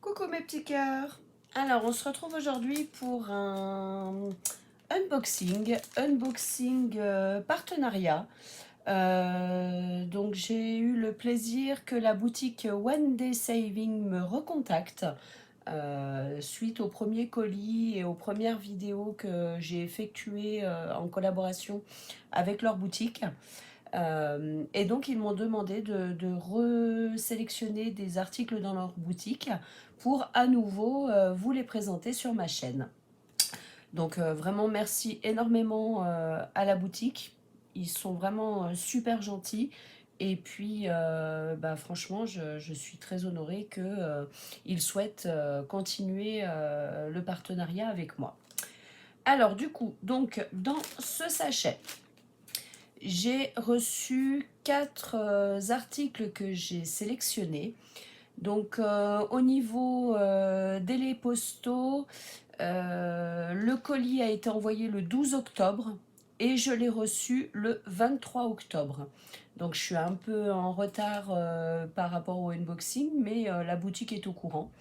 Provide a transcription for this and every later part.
Coucou mes petits cœurs. Alors on se retrouve aujourd'hui pour un unboxing partenariat. Donc j'ai eu le plaisir que la boutique One Day Saving me recontacte suite au premier colis et aux premières vidéos que j'ai effectuées en collaboration avec leur boutique. Et donc, ils m'ont demandé de resélectionner des articles dans leur boutique pour à nouveau vous les présenter sur ma chaîne. Donc, vraiment, merci énormément à la boutique. Ils sont vraiment super gentils. Et puis, bah, franchement, je suis très honorée qu'ils souhaitent continuer le partenariat avec moi. Alors, du coup, donc, dans ce sachet, j'ai reçu 4 articles que j'ai sélectionnés. Donc au niveau délai postaux, le colis a été envoyé le 12 octobre et je l'ai reçu le 23 octobre. Donc je suis un peu en retard par rapport au unboxing, mais la boutique est au courant.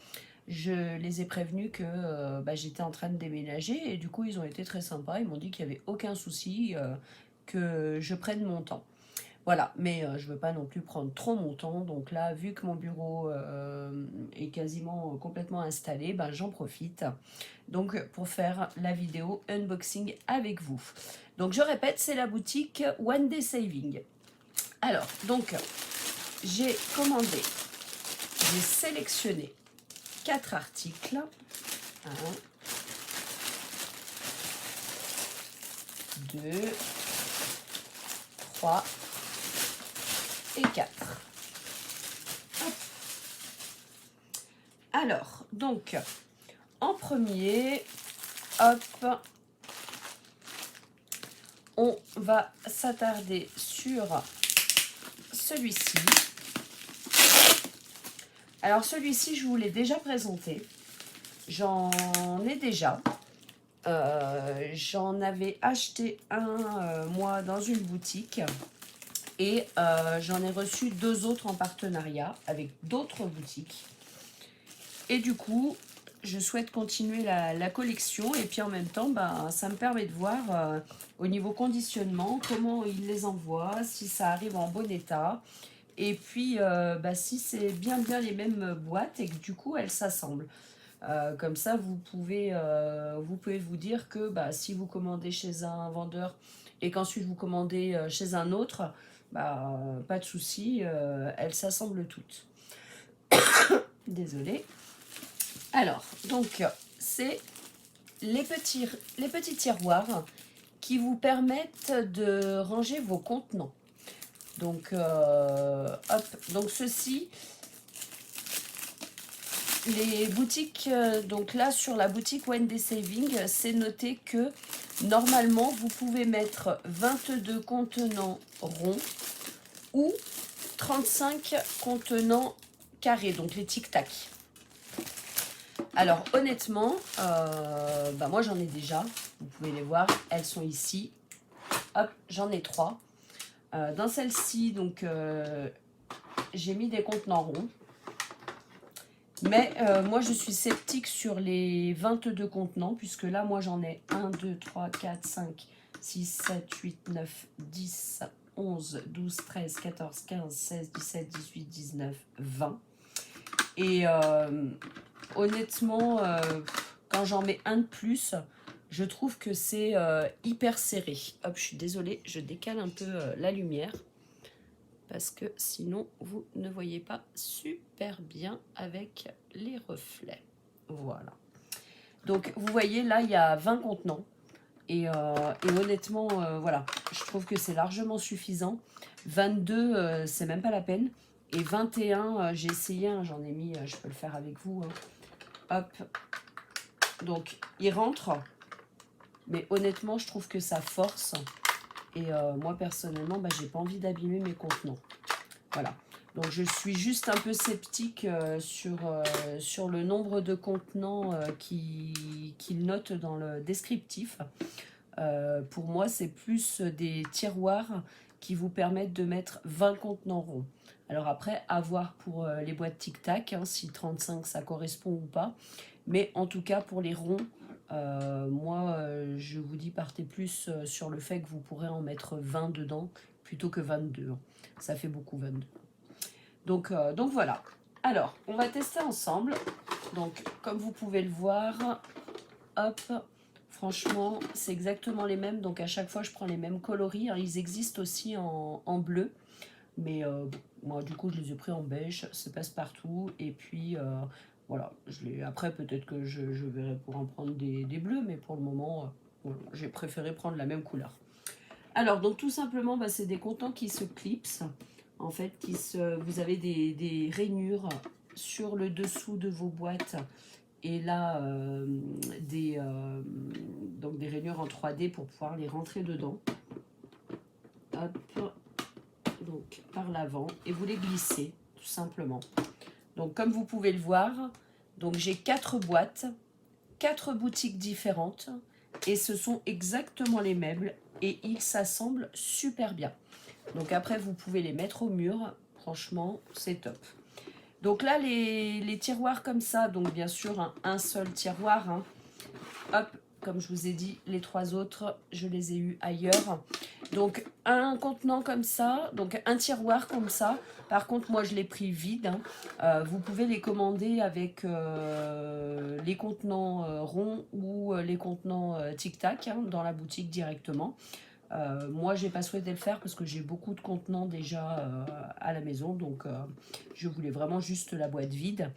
Je les ai prévenus que bah, j'étais en train de déménager et du coup ils ont été très sympas. Ils m'ont dit qu'il n'y avait aucun souci, que je prenne mon temps. Voilà, mais je ne veux pas non plus prendre trop mon temps. Donc là, vu que mon bureau est quasiment complètement installé, ben, j'en profite. Donc pour faire la vidéo unboxing avec vous. Donc je répète, c'est la boutique One Day Saving. Alors, donc j'ai commandé, j'ai sélectionné 4 articles. 1, 2, 3 et 4. Alors, donc, en premier, hop, on va s'attarder sur celui-ci. Alors, celui-ci, je vous l'ai déjà présenté. J'en ai déjà. J'en avais acheté un, moi, dans une boutique. Et j'en ai reçu 2 autres en partenariat avec d'autres boutiques. Et du coup, je souhaite continuer la collection. Et puis en même temps, bah, ça me permet de voir au niveau conditionnement comment ils les envoient, si ça arrive en bon état. Et puis, bah, si c'est bien les mêmes boîtes et que du coup, elles s'assemblent. Comme ça, vous pouvez vous dire que bah, si vous commandez chez un vendeur et qu'ensuite vous commandez chez un autre, bah, pas de souci, elles s'assemblent toutes. Désolée. Alors, donc, c'est les petits tiroirs qui vous permettent de ranger vos contenants. Donc, hop, donc ceci, les boutiques, donc là sur la boutique One Day Saving, c'est noté que normalement vous pouvez mettre 22 contenants ronds ou 35 contenants carrés, donc les tic-tac. Alors honnêtement, bah moi j'en ai déjà, vous pouvez les voir, elles sont ici. Hop, j'en ai 3. Dans celle-ci, donc j'ai mis des contenants ronds. Mais moi je suis sceptique sur les 22 contenants, puisque là moi j'en ai 1, 2, 3, 4, 5, 6, 7, 8, 9, 10, 11, 12, 13, 14, 15, 16, 17, 18, 19, 20. Et honnêtement, quand j'en mets un de plus, je trouve que c'est hyper serré. Hop, je suis désolée, je décale un peu la lumière parce que sinon vous ne voyez pas super bien avec les reflets. Voilà. Donc vous voyez là il y a 20 contenants et honnêtement voilà, je trouve que c'est largement suffisant. 22 c'est même pas la peine et 21 j'ai essayé, hein, j'en ai mis, je peux le faire avec vous. Hein. Hop, donc il rentre, mais honnêtement je trouve que ça force et moi personnellement bah, j'ai pas envie d'abîmer mes contenants. Voilà, donc je suis juste un peu sceptique sur le nombre de contenants qu'il note dans le descriptif. Pour moi, c'est plus des tiroirs qui vous permettent de mettre 20 contenants ronds. Alors après, à voir pour les boîtes Tic Tac, hein, si 35 ça correspond ou pas. Mais en tout cas, pour les ronds, moi, je vous dis, partez plus sur le fait que vous pourrez en mettre 20 dedans plutôt que 22, hein. Ça fait beaucoup 22. Donc voilà. Alors, on va tester ensemble. Donc, comme vous pouvez le voir, hop, franchement, c'est exactement les mêmes. Donc, à chaque fois, je prends les mêmes coloris, hein. Ils existent aussi en bleu. Mais bon, moi, du coup, je les ai pris en beige. Ça passe partout. Et puis, voilà. Après, peut-être que je verrai pour en prendre des bleus. Mais pour le moment, voilà, j'ai préféré prendre la même couleur. Alors, donc, tout simplement, bah, c'est des contenants qui se clipsent. En fait, vous avez des rainures sur le dessous de vos boîtes. Et là, donc des rainures en 3D pour pouvoir les rentrer dedans. Hop, donc par l'avant. Et vous les glissez, tout simplement. Donc, comme vous pouvez le voir, donc j'ai 4 boîtes, 4 boutiques différentes. Et ce sont exactement les mêmes. Et ils s'assemblent super bien. Donc après, vous pouvez les mettre au mur. Franchement, c'est top. Donc là, les tiroirs comme ça, donc bien sûr, un seul tiroir. Hein. Hop, comme je vous ai dit, les 3 autres, je les ai eus ailleurs. Donc un contenant comme ça, donc un tiroir comme ça. Par contre, moi, je l'ai pris vide. Hein. Vous pouvez les commander avec les contenants ronds ou les contenants Tic Tac hein, dans la boutique directement. Moi, j'ai pas souhaité le faire parce que j'ai beaucoup de contenants déjà à la maison, donc je voulais vraiment juste la boîte vide.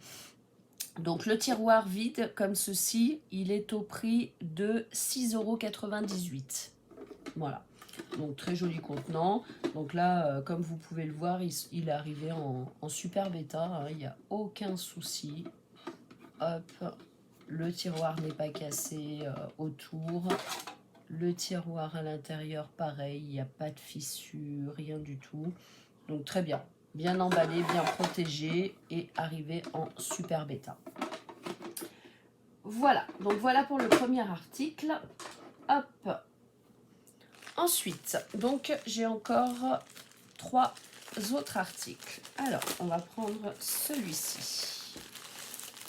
Donc le tiroir vide comme ceci, il est au prix de 6,98 €. Voilà, donc très joli contenant. Donc là, comme vous pouvez le voir, il est arrivé en super bêta, hein, il n'y a aucun souci. Hop, le tiroir n'est pas cassé autour. Le tiroir à l'intérieur, pareil, il n'y a pas de fissure, rien du tout. Donc très bien, bien emballé, bien protégé et arrivé en super bêta. Voilà, donc voilà pour le premier article. Hop. Ensuite, donc j'ai encore 3 autres articles. Alors, on va prendre celui-ci.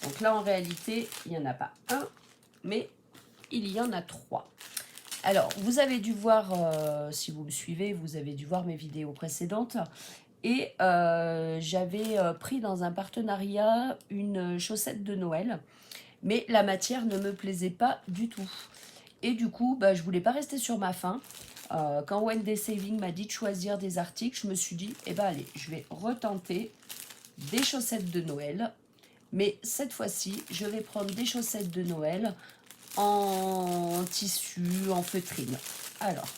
Donc là, en réalité, il n'y en a pas un, mais il y en a 3. Alors, vous avez dû voir, si vous me suivez, vous avez dû voir mes vidéos précédentes. Et j'avais pris dans un partenariat une chaussette de Noël. Mais la matière ne me plaisait pas du tout. Et du coup, bah, je voulais pas rester sur ma faim. Quand One Day Saving m'a dit de choisir des articles, je me suis dit, eh ben allez, je vais retenter des chaussettes de Noël. Mais cette fois-ci, je vais prendre des chaussettes de Noël en tissu, en feutrine. Alors,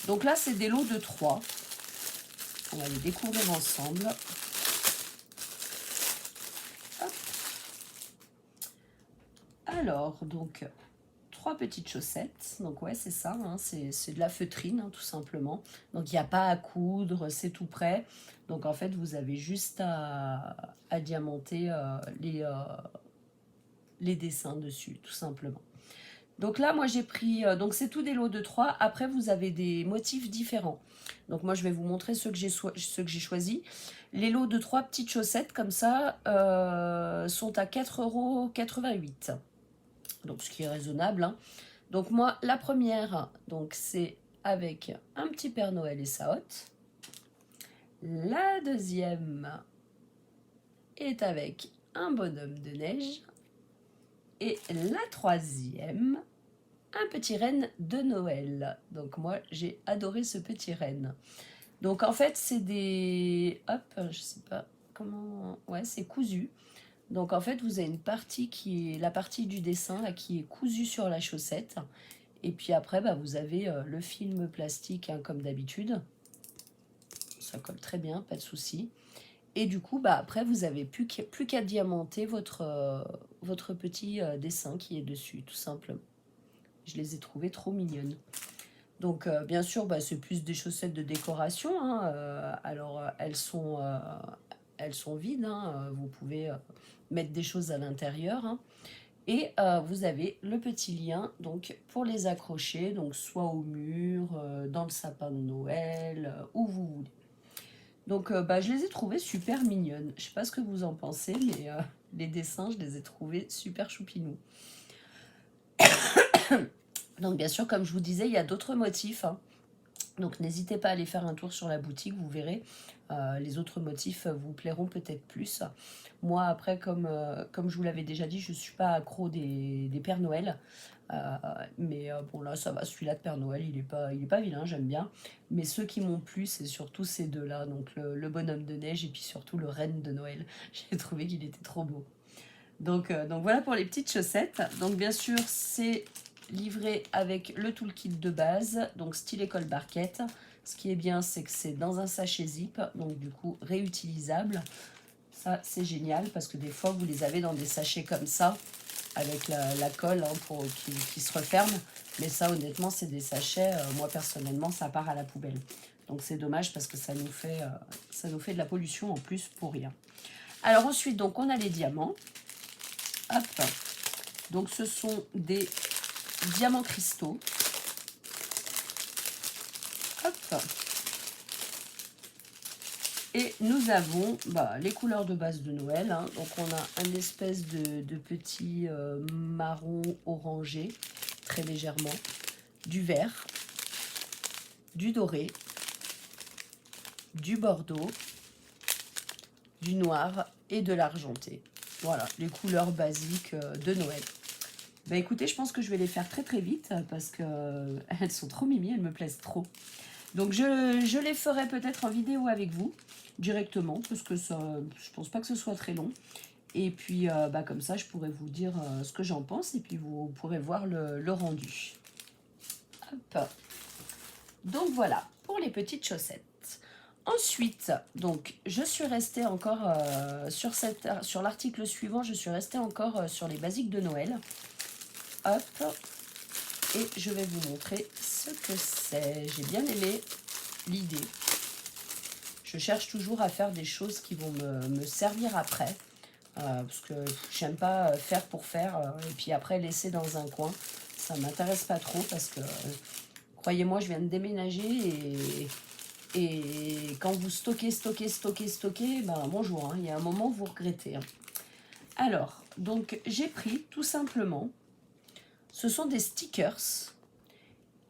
donc là, c'est des lots de 3. On va les découvrir ensemble. Hop. Alors, donc, 3 petites chaussettes. Donc, ouais, c'est ça, hein, c'est de la feutrine, hein, tout simplement. Donc, il n'y a pas à coudre, c'est tout prêt. Donc, en fait, vous avez juste à diamanter les dessins dessus, tout simplement. Donc là, moi, j'ai pris... donc, c'est tout des lots de 3. Après, vous avez des motifs différents. Donc, moi, je vais vous montrer ceux que j'ai choisis. Les lots de 3 petites chaussettes, comme ça, sont à 4,88 €. Donc, ce qui est raisonnable. Hein. Donc, moi, la première, donc c'est avec un petit Père Noël et sa hotte. La deuxième est avec un bonhomme de neige. Et la troisième, un petit renne de Noël. Donc moi, j'ai adoré ce petit renne. Donc en fait, c'est des... Hop, je sais pas comment... Ouais, c'est cousu. Donc en fait, vous avez une partie qui est la partie du dessin là, qui est cousue sur la chaussette. Et puis après, bah, vous avez le film plastique hein, comme d'habitude. Ça colle très bien, pas de souci. Et du coup, bah, après, vous n'avez plus qu'à diamanter votre petit dessin qui est dessus, tout simplement. Je les ai trouvées trop mignonnes. Donc, bien sûr, bah, c'est plus des chaussettes de décoration. Hein, alors, elles sont vides. Hein, vous pouvez mettre des choses à l'intérieur. Hein, et vous avez le petit lien donc, pour les accrocher, donc soit au mur, dans le sapin de Noël, où vous voulez. Donc, bah, je les ai trouvées super mignonnes. Je sais pas ce que vous en pensez, mais les dessins, je les ai trouvés super choupinous. Donc, bien sûr, comme je vous disais, il y a d'autres motifs, hein. Donc, n'hésitez pas à aller faire un tour sur la boutique, vous verrez. Les autres motifs vous plairont peut-être plus. Moi, après, comme je vous l'avais déjà dit, je ne suis pas accro des Pères Noël. Mais bon, là, ça va. Celui-là de Père Noël, il est pas vilain, j'aime bien. Mais ceux qui m'ont plu, c'est surtout ces deux-là. Donc, le bonhomme de neige et puis surtout le renne de Noël. J'ai trouvé qu'il était trop beau. Donc voilà pour les petites chaussettes. Donc bien sûr, c'est livré avec le toolkit de base, donc style école barquette. Ce qui est bien, c'est que c'est dans un sachet zip, donc du coup réutilisable. Ça, c'est génial parce que des fois, vous les avez dans des sachets comme ça, avec la colle hein, qui se referme. Mais ça, honnêtement, c'est des sachets, moi personnellement, ça part à la poubelle. Donc c'est dommage parce que ça nous fait de la pollution en plus pour rien. Alors ensuite, donc on a les diamants. Hop. Donc ce sont des diamants cristaux. Hop. Et nous avons les couleurs de base de Noël. Hein. Donc on a un espèce de petit marron orangé, très légèrement, du vert, du doré, du bordeaux, du noir et de l'argenté. Voilà, les couleurs basiques de Noël. Bah écoutez, je pense que je vais les faire très très vite parce qu'elles sont trop mimi, elles me plaisent trop. Donc je les ferai peut-être en vidéo avec vous directement parce que ça, je pense pas que ce soit très long. Et puis comme ça, je pourrais vous dire ce que j'en pense et puis vous pourrez voir le rendu. Hop. Donc voilà pour les petites chaussettes. Ensuite, donc je suis restée encore sur l'article suivant, je suis restée encore sur les basiques de Noël. Hop. Et je vais vous montrer ce que c'est. J'ai bien aimé l'idée. Je cherche toujours à faire des choses qui vont me servir après. Parce que j'aime pas faire pour faire et puis après laisser dans un coin. Ça m'intéresse pas trop parce que, croyez-moi, je viens de déménager et quand vous stockez, ben bonjour, hein, il y a un moment vous regrettez. Hein. Alors, donc j'ai pris tout simplement, ce sont des stickers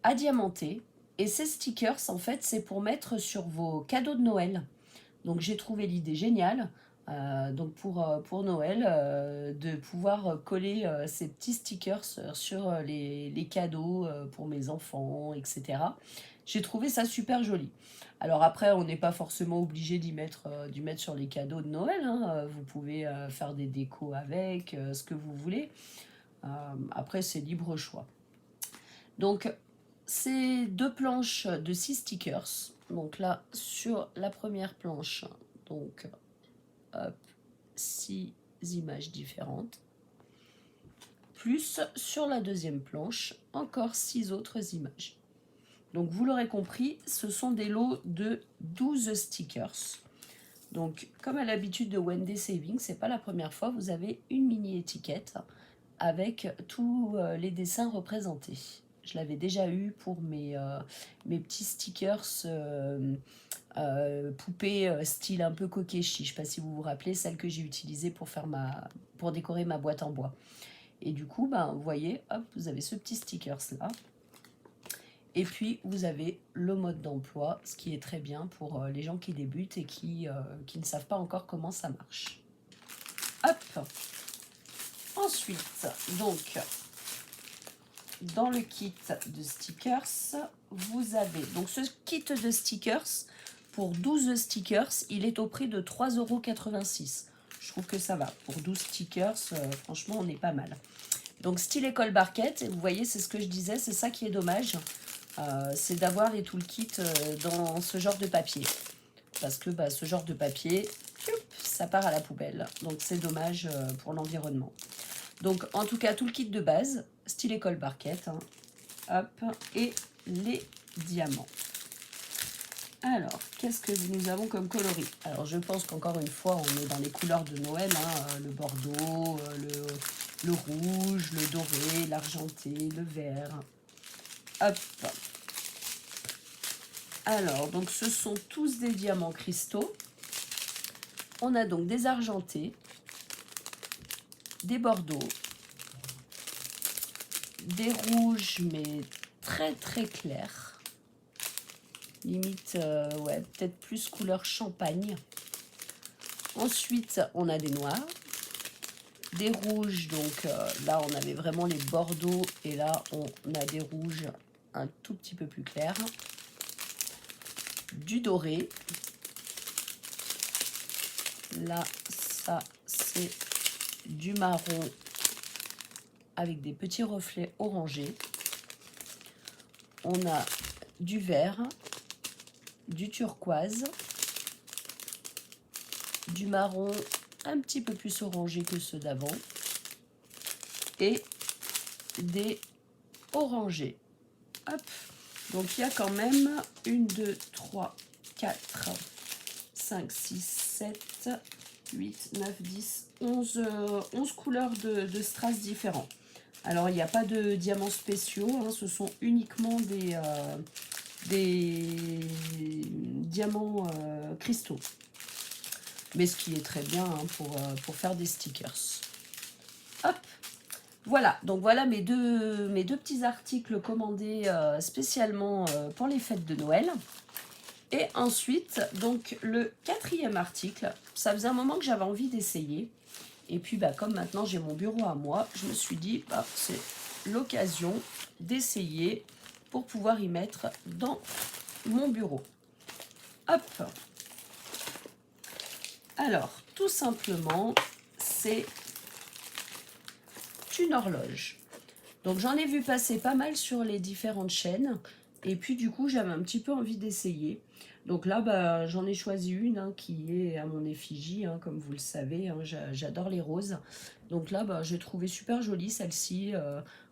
à diamanter. Et ces stickers, en fait, c'est pour mettre sur vos cadeaux de Noël. Donc j'ai trouvé l'idée géniale. Donc pour Noël, de pouvoir coller ces petits stickers sur les cadeaux pour mes enfants, etc. J'ai trouvé ça super joli. Alors après, on n'est pas forcément obligé d'y mettre sur les cadeaux de Noël. Hein. Vous pouvez faire des décos avec, ce que vous voulez. Après, c'est libre choix. Donc, ces deux planches de 6 stickers. Donc là, sur la première planche, donc, hop, 6 images différentes. Plus sur la deuxième planche, encore 6 autres images. Donc vous l'aurez compris, ce sont des lots de 12 stickers. Donc comme à l'habitude de Wendy Saving, c'est pas la première fois, vous avez une mini étiquette avec tous les dessins représentés. Je l'avais déjà eu pour mes petits stickers poupées style un peu Kokeshi. Je ne sais pas si vous vous rappelez, celle que j'ai utilisée pour décorer ma boîte en bois. Et du coup, vous voyez, hop, vous avez ce petit stickers là. Et puis, vous avez le mode d'emploi, ce qui est très bien pour les gens qui débutent et qui ne savent pas encore comment ça marche. Hop. Ensuite, donc, dans le kit de stickers, vous avez donc ce kit de stickers pour 12 stickers, il est au prix de 3,86 €. Je trouve que ça va. Pour 12 stickers, franchement, on est pas mal. Donc, style école barquette, et vous voyez, c'est ce que je disais, c'est ça qui est dommage, c'est d'avoir les toolkits dans ce genre de papier. Parce que ce genre de papier, ça part à la poubelle. Donc, c'est dommage pour l'environnement. Donc, en tout cas, tout le kit de base, style école barquette, hein, hop, et les diamants. Alors, qu'est-ce que nous avons comme coloris? Alors, je pense qu'encore une fois, on est dans les couleurs de Noël, hein, le bordeaux, le rouge, le doré, l'argenté, le vert. Hop. Alors, donc ce sont tous des diamants cristaux. On a donc des argentés, des bordeaux, des rouges mais très très clairs. Limite, ouais, peut-être plus couleur champagne. Ensuite, on a des noirs, des rouges, donc là on avait vraiment les bordeaux et là on a des rouges un tout petit peu plus clairs. Du doré. Là, ça c'est du marron avec des petits reflets orangés. On a du vert, du turquoise, du marron un petit peu plus orangé que ceux d'avant et des orangés. Hop. Donc il y a quand même 1, 2, 3, 4, 5, 6, 7, 8, 9, 10, 11 couleurs de strass différents. Alors il n'y a pas de diamants spéciaux, hein, ce sont uniquement des diamants cristaux. Mais ce qui est très bien hein, pour faire des stickers. Hop, voilà, donc voilà mes deux petits articles commandés spécialement pour les fêtes de Noël. Et ensuite, donc le 4e article, ça faisait un moment que j'avais envie d'essayer. Et puis bah, comme maintenant j'ai mon bureau à moi, je me suis dit bah, c'est l'occasion d'essayer pour pouvoir y mettre dans mon bureau. Hop. Alors, tout simplement, c'est une horloge. Donc j'en ai vu passer pas mal sur les différentes chaînes. Et puis du coup, j'avais un petit peu envie d'essayer. Donc là, bah, j'en ai choisi une hein, qui est à mon effigie, hein, comme vous le savez. Hein, j'adore les roses. Donc là, bah, j'ai trouvé super jolie celle-ci,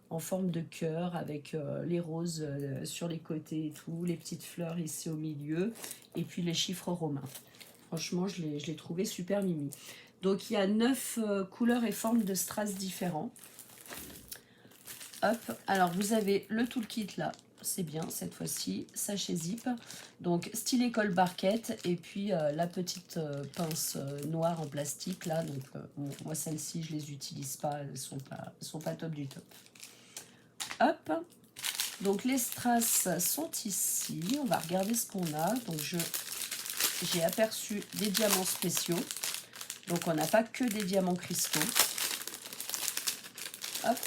en forme de cœur, avec les roses sur les côtés et tout, les petites fleurs ici au milieu, et puis les chiffres romains. Franchement, je l'ai trouvé super mimi. Donc il y a 9 couleurs et formes de strass différents. Hop, alors vous avez le toolkit là, c'est bien cette fois-ci, sachet zip, donc stylet colle barquette et puis la petite pince noire en plastique là, donc bon, moi celles-ci je les utilise pas, elles sont pas top du top. Hop, donc les strass sont ici, on va regarder ce qu'on a, donc j'ai aperçu des diamants spéciaux, donc on n'a pas que des diamants cristaux. Hop.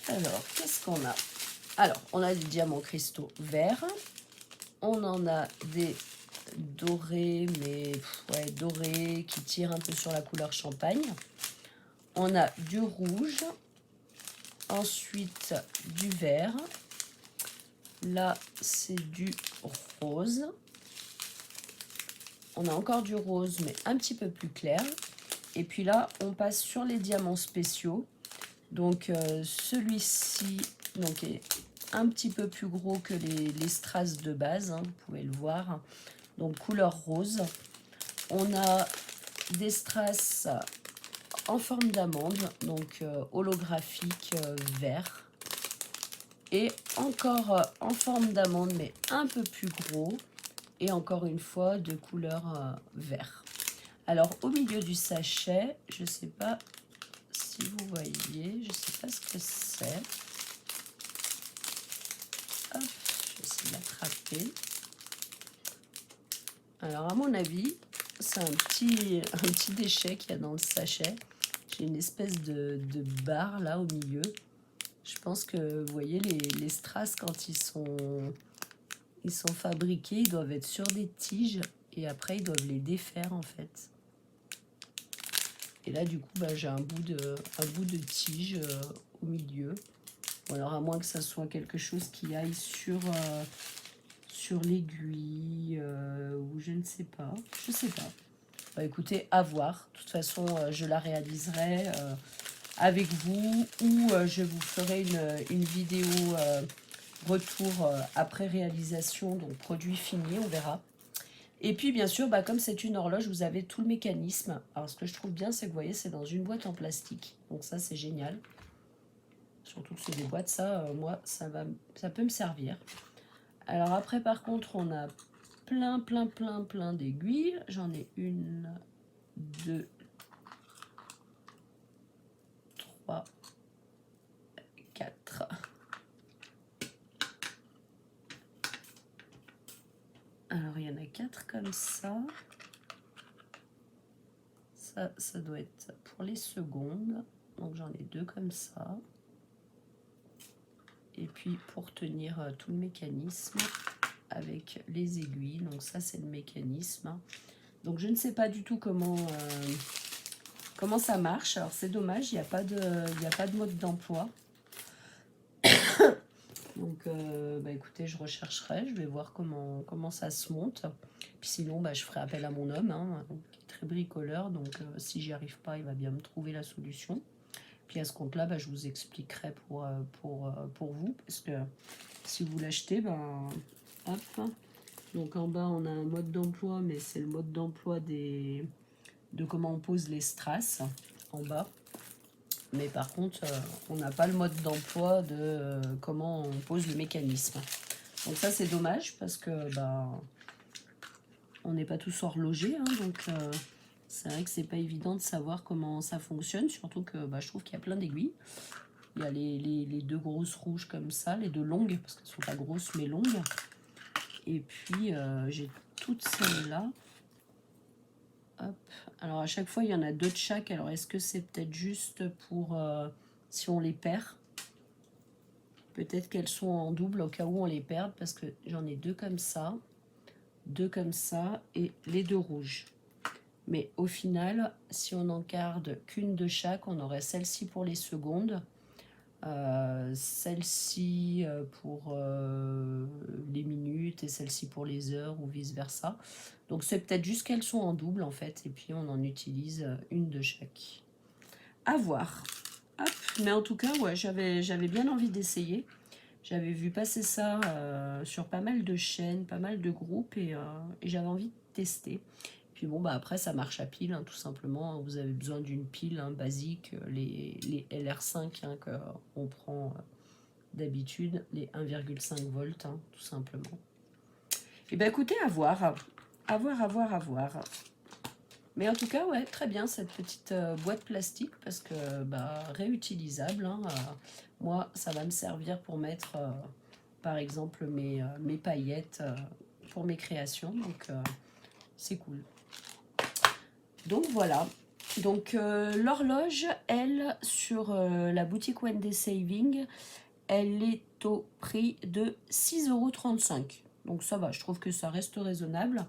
Alors, qu'est-ce qu'on a? Alors, on a des diamants cristaux verts. On en a des dorés, mais ouais, dorés qui tirent un peu sur la couleur champagne. On a du rouge. Ensuite, du vert. Là, c'est du rose. On a encore du rose, mais un petit peu plus clair. Et puis là, on passe sur les diamants spéciaux. Donc celui-ci est un petit peu plus gros que les strass de base, hein, vous pouvez le voir. Donc couleur rose. On a des strass en forme d'amande, donc holographique vert. Et encore en forme d'amande, mais un peu plus gros. Et encore une fois de couleur vert. Alors au milieu du sachet, je ne sais pas si vous voyez, je ne sais pas ce que c'est. Hop, je vais essayer de l'attraper. Alors à mon avis, c'est un petit déchet qu'il y a dans le sachet. J'ai une espèce de barre là au milieu. Je pense que vous voyez les strass quand ils sont fabriqués, ils doivent être sur des tiges et après ils doivent les défaire en fait. Et là, du coup, bah, j'ai un bout de tige au milieu. Bon, alors, à moins que ça soit quelque chose qui aille sur l'aiguille ou je ne sais pas. Je sais pas. Bah, écoutez, à voir. De toute façon, je la réaliserai avec vous ou je vous ferai une vidéo retour après réalisation, donc produit fini, on verra. Et puis bien sûr, bah, comme c'est une horloge, vous avez tout le mécanisme. Alors ce que je trouve bien, c'est que vous voyez, c'est dans une boîte en plastique. Donc ça, c'est génial. Surtout que c'est des boîtes, ça, moi, ça peut me servir. Alors après, par contre, on a plein d'aiguilles. J'en ai une, deux, trois, quatre. Alors, il y en a 4 comme ça. Ça doit être pour les secondes. Donc, j'en ai 2 comme ça. Et puis, pour tenir tout le mécanisme avec les aiguilles. Donc, ça, c'est le mécanisme. Donc, je ne sais pas du tout comment ça marche. Alors, c'est dommage, il n'y a pas de mode d'emploi. Donc, écoutez, je rechercherai, je vais voir comment ça se monte. Puis sinon, je ferai appel à mon homme, qui est très bricoleur. Donc, si j'y arrive pas, il va bien me trouver la solution. Puis à ce compte-là, je vous expliquerai pour vous. Parce que si vous l'achetez, hop. Donc, en bas, on a un mode d'emploi, mais c'est le mode d'emploi de comment on pose les strass en bas. Mais par contre, on n'a pas le mode d'emploi de comment on pose le mécanisme. Donc ça, c'est dommage parce que on n'est pas tous horlogers. Donc c'est vrai que c'est pas évident de savoir comment ça fonctionne. Surtout que je trouve qu'il y a plein d'aiguilles. Il y a les 2 grosses rouges comme ça, les 2 longues, parce qu'elles ne sont pas grosses mais longues. Et puis, j'ai toutes celles-là. Hop. Alors à chaque fois il y en a 2 de chaque. Alors est-ce que c'est peut-être juste pour si on les perd? Peut-être qu'elles sont en double au cas où on les perde, parce que j'en ai 2 comme ça, 2 comme ça et les 2 rouges. Mais au final, si on n'en garde qu'une de chaque, on aurait celle-ci pour les secondes, celle-ci pour les minutes et celle-ci pour les heures ou vice-versa. Donc c'est peut-être juste qu'elles sont en double en fait, et puis on en utilise une de chaque. À voir. Hop. Mais en tout cas, ouais, j'avais bien envie d'essayer. J'avais vu passer ça sur pas mal de chaînes, pas mal de groupes, et j'avais envie de tester. Puis bon, après, ça marche à pile, tout simplement. Vous avez besoin d'une pile basique, les LR5 qu'on prend d'habitude, les 1,5 volts, tout simplement. Et écoutez, à voir. À voir. Mais en tout cas, ouais, très bien cette petite boîte plastique, parce que réutilisable. Moi, ça va me servir pour mettre, par exemple, mes paillettes pour mes créations. Donc, c'est cool. Donc, voilà. Donc, l'horloge, elle, sur la boutique One Day Saving, elle est au prix de 6,35 €. Donc, ça va, je trouve que ça reste raisonnable.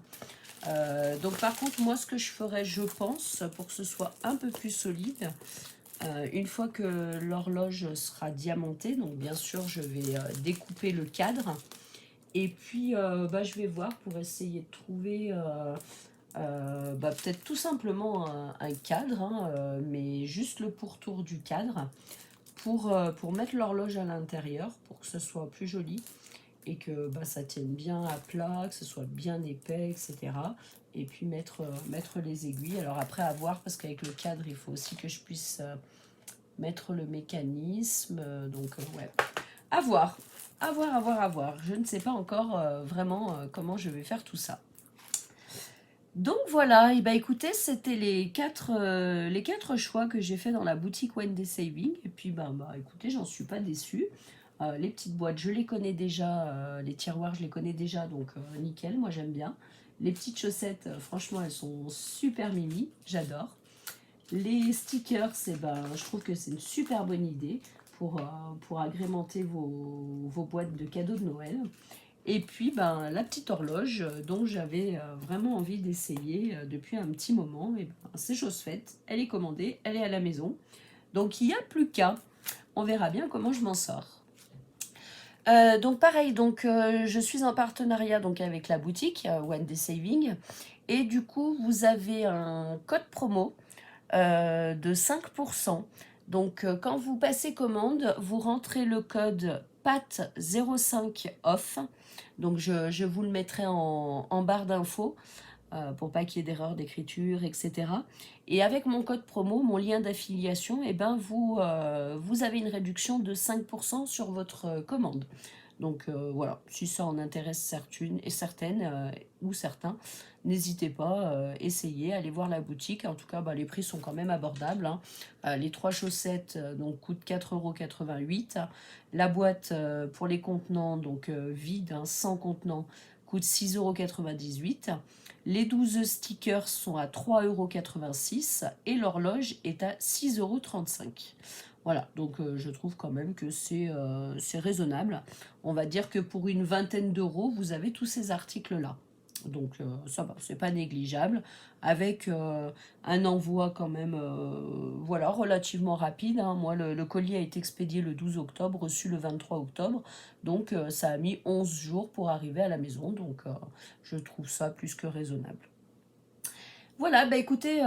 Donc par contre, moi ce que je ferais, je pense, pour que ce soit un peu plus solide, une fois que l'horloge sera diamantée, donc bien sûr je vais découper le cadre, et puis je vais voir pour essayer de trouver peut-être tout simplement un cadre, mais juste le pourtour du cadre, pour mettre l'horloge à l'intérieur, pour que ce soit plus joli. Et que ça tienne bien à plat, que ce soit bien épais, etc. Et puis mettre les aiguilles. Alors après, à voir, parce qu'avec le cadre, il faut aussi que je puisse mettre le mécanisme. Donc, ouais. À voir. Je ne sais pas encore vraiment comment je vais faire tout ça. Donc voilà, et écoutez, c'était les quatre choix que j'ai fait dans la boutique One Day Saving. Et puis écoutez, j'en suis pas déçue. Les petites boîtes, je les connais déjà, les tiroirs, je les connais déjà, donc nickel, moi j'aime bien. Les petites chaussettes, franchement, elles sont super mimi, j'adore. Les stickers, je trouve que c'est une super bonne idée pour agrémenter vos boîtes de cadeaux de Noël. Et puis la petite horloge dont j'avais vraiment envie d'essayer depuis un petit moment, et c'est chose faite, elle est commandée, elle est à la maison. Donc il n'y a plus qu'à, on verra bien comment je m'en sors. Donc pareil, je suis en partenariat avec la boutique One Day Saving, et du coup vous avez un code promo de 5%. Donc quand vous passez commande, vous rentrez le code PAT05OFF. Donc je vous le mettrai en barre d'infos. pour pas qu'il y ait d'erreur d'écriture, etc. Et avec mon code promo, mon lien d'affiliation, eh ben vous avez une réduction de 5% sur votre commande. Donc voilà, si ça en intéresse certaines ou certains, n'hésitez pas, essayez, allez voir la boutique. En tout cas, bah, les prix sont quand même abordables, hein. Les 3 chaussettes donc, coûtent 4,88 €. La boîte pour les contenants, donc vide, hein, sans contenant, coûte 6,98 €. Les 12 stickers sont à 3,86 € et l'horloge est à 6,35 €. Voilà, donc je trouve quand même que c'est raisonnable. On va dire que pour une vingtaine d'euros, vous avez tous ces articles-là. Donc ça va, c'est pas négligeable. Avec un envoi quand même voilà, relativement rapide, hein. Moi, le colis a été expédié le 12 octobre, reçu le 23 octobre. Donc ça a mis 11 jours pour arriver à la maison. Donc je trouve ça plus que raisonnable. Voilà, bah écoutez,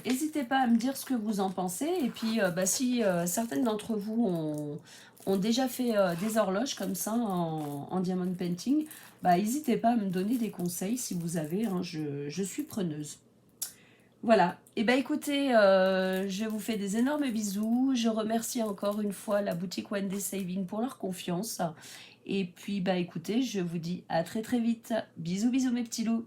n'hésitez pas à me dire ce que vous en pensez. Et puis, bah, si certaines d'entre vous ont déjà fait des horloges comme ça en diamond painting, bah n'hésitez pas à me donner des conseils si vous avez, hein, je suis preneuse. Voilà, et bah écoutez, je vous fais des énormes bisous. Je remercie encore une fois la boutique One Day Saving pour leur confiance. Et puis, bah écoutez, je vous dis à très très vite. Bisous, bisous mes petits loups.